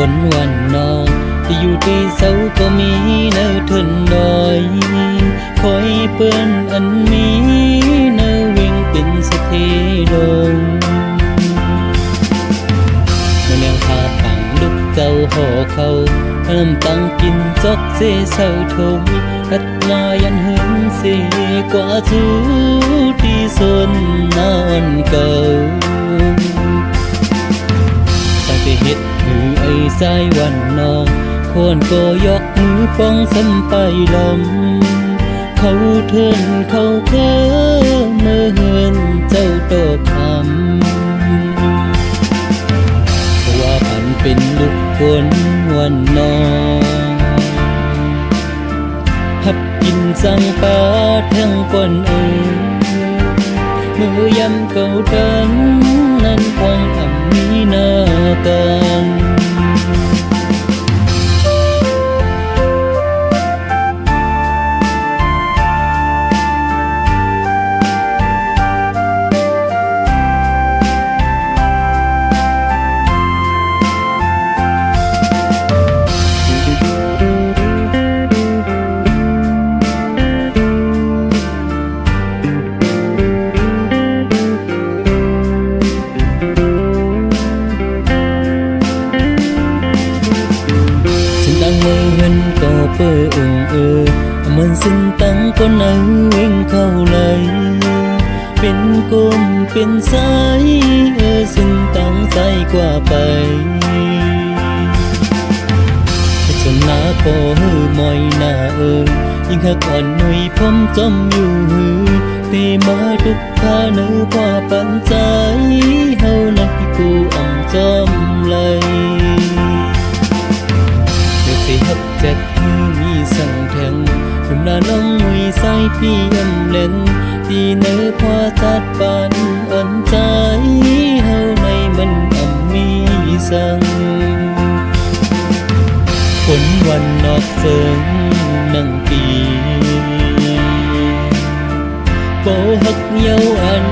นวันนองที่อยู่ที่เสาก็มีเนื้อทนดอยคอยเปื้อนอันมีเนื้อวิ่งเป็นสะเทลงเมื่อแนวพาปังลุกเจ้าห่อเขาเริ่มตั้งกินจอกเสเสาทงรัดลายันหึงเสกว่าจูที่สนนอนเก่าตั้งแต่เฮ็ดหือไอ้สายวันนองคนก็ยกมือป้องสัมไปลมเขาเทินเขาเคอเมื่อเหินเจ้าโตคำเพราะว่าพันเป็นลูกคนวันนองหับกินสังปาทั้งคนเมื่อยำเก่าเดินนั้นควังอ่ำมีหน้ากันก็เปื้อเหมือนสิ้นตั้งคนนั้นวิ่งเข้าเลยเป็นกลมเป็นสายสิ้นตั้งใสกว่าไปจนหน้าก็มอยหน้ายิ่งหักอ่อนหนุ่ยผมจมอยู่ตีมาทุกท่าเนื้อพอปันใจเฮานักกูอ่ำจมเลยสิฮับเจ็ดที่มีสั่งแทงหนุ่มนาน้องมวยใส่พี่ยำเล่นที่เนื้อพอจัดปันอ่อนใจเฮาในมันอ่ำมีสั่งฝนวันนอกเสิงนั่งปีโปหักเยาอัน